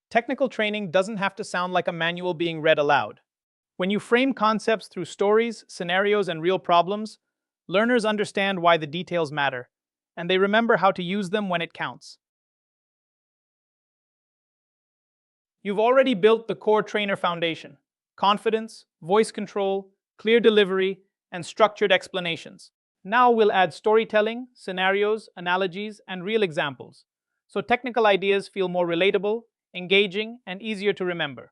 Technical training doesn't have to sound like a manual being read aloud. When you frame concepts through stories, scenarios, and real problems, learners understand why the details matter, and they remember how to use them when it counts. You've already built the core trainer foundation: confidence, voice control, clear delivery, and structured explanations. Now we'll add storytelling, scenarios, analogies, and real examples, so technical ideas feel more relatable, engaging, and easier to remember.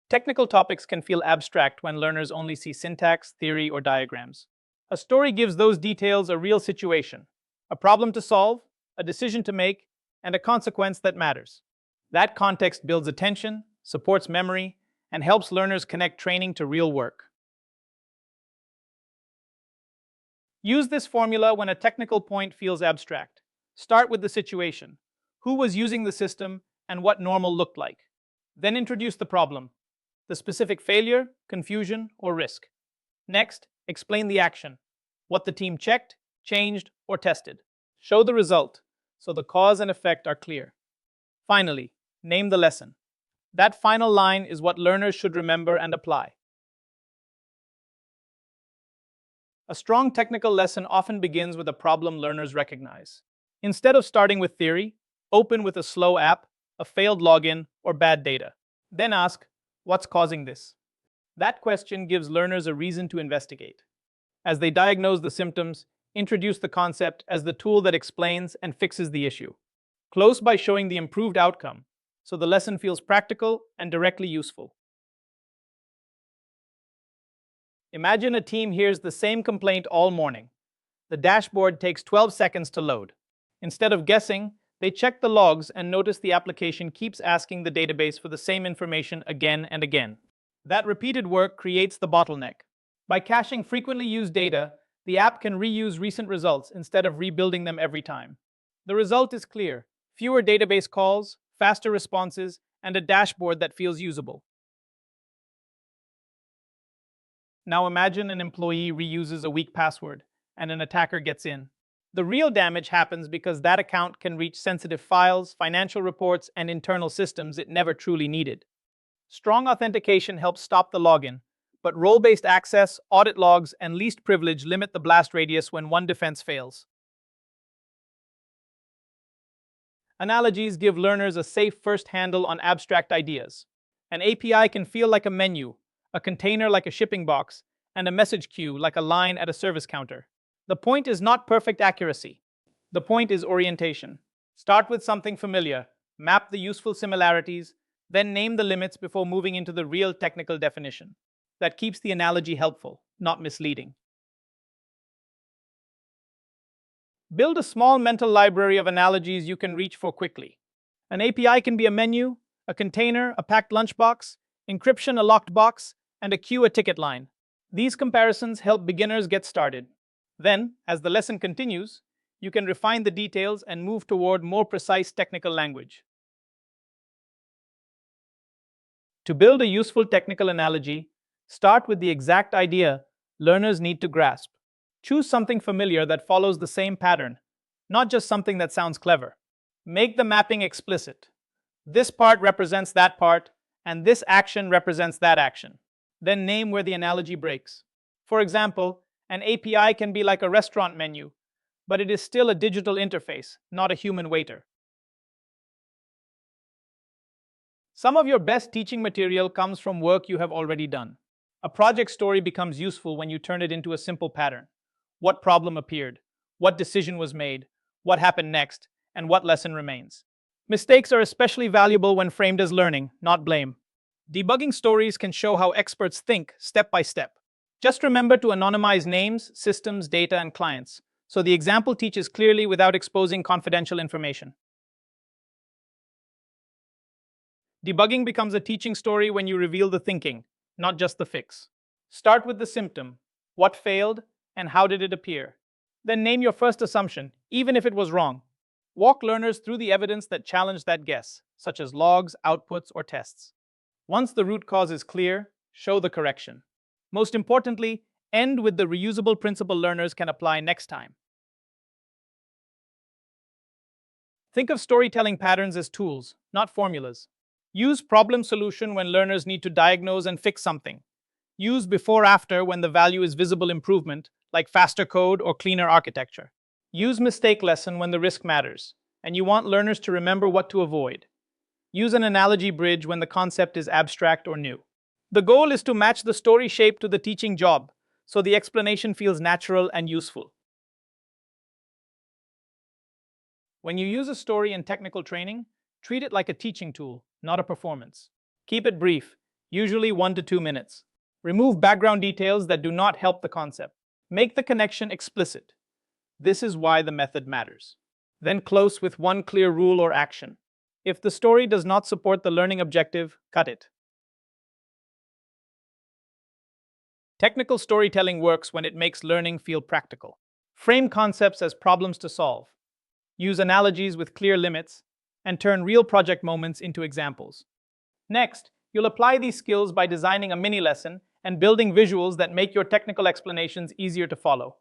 Technical topics can feel abstract when learners only see syntax, theory, or diagrams. A story gives those details a real situation, a problem to solve, a decision to make, and a consequence that matters. That context builds attention, supports memory, and helps learners connect training to real work. Use this formula when a technical point feels abstract. Start with the situation: who was using the system and what normal looked like. Then introduce the problem: the specific failure, confusion, or risk. Next, explain the action: what the team checked, changed, or tested. Show the result, so the cause and effect are clear. Finally, name the lesson. That final line is what learners should remember and apply. A strong technical lesson often begins with a problem learners recognize. Instead of starting with theory, open with a slow app, a failed login, or bad data. Then ask, what's causing this? That question gives learners a reason to investigate. As they diagnose the symptoms, introduce the concept as the tool that explains and fixes the issue. Close by showing the improved outcome, so the lesson feels practical and directly useful. Imagine a team hears the same complaint all morning. The dashboard takes 12 seconds to load. Instead of guessing, they check the logs and notice the application keeps asking the database for the same information again and again. That repeated work creates the bottleneck. By caching frequently used data, the app can reuse recent results instead of rebuilding them every time. The result is clear: fewer database calls, faster responses, and a dashboard that feels usable. Now imagine an employee reuses a weak password, and an attacker gets in. The real damage happens because that account can reach sensitive files, financial reports, and internal systems it never truly needed. Strong authentication helps stop the login, but role-based access, audit logs, and least privilege limit the blast radius when one defense fails. Analogies give learners a safe first handle on abstract ideas. An API can feel like a menu, a container like a shipping box, and a message queue like a line at a service counter. The point is not perfect accuracy. The point is orientation. Start with something familiar, map the useful similarities, then name the limits before moving into the real technical definition. That keeps the analogy helpful, not misleading. Build a small mental library of analogies you can reach for quickly. An API can be a menu, a container, a packed lunchbox, encryption, a locked box, and a queue, a ticket line. These comparisons help beginners get started. Then, as the lesson continues, you can refine the details and move toward more precise technical language. To build a useful technical analogy, start with the exact idea learners need to grasp. Choose something familiar that follows the same pattern, not just something that sounds clever. Make the mapping explicit. This part represents that part, and this action represents that action. Then name where the analogy breaks. For example, an API can be like a restaurant menu, but it is still a digital interface, not a human waiter. Some of your best teaching material comes from work you have already done. A project story becomes useful when you turn it into a simple pattern. What problem appeared? What decision was made? What happened next? And what lesson remains? Mistakes are especially valuable when framed as learning, not blame. Debugging stories can show how experts think step by step. Just remember to anonymize names, systems, data, and clients, so the example teaches clearly without exposing confidential information. Debugging becomes a teaching story when you reveal the thinking, not just the fix. Start with the symptom: what failed, and how did it appear? Then name your first assumption, even if it was wrong. Walk learners through the evidence that challenged that guess, such as logs, outputs, or tests. Once the root cause is clear, show the correction. Most importantly, end with the reusable principle learners can apply next time. Think of storytelling patterns as tools, not formulas. Use problem solution when learners need to diagnose and fix something. Use before after when the value is visible improvement, like faster code or cleaner architecture. Use mistake lesson when the risk matters, and you want learners to remember what to avoid. Use an analogy bridge when the concept is abstract or new. The goal is to match the story shape to the teaching job, so the explanation feels natural and useful. When you use a story in technical training, treat it like a teaching tool, not a performance. Keep it brief, usually 1 to 2 minutes. Remove background details that do not help the concept. Make the connection explicit. This is why the method matters. Then close with one clear rule or action. If the story does not support the learning objective, cut it. Technical storytelling works when it makes learning feel practical. Frame concepts as problems to solve. Use analogies with clear limits, and turn real project moments into examples. Next, you'll apply these skills by designing a mini lesson and building visuals that make your technical explanations easier to follow.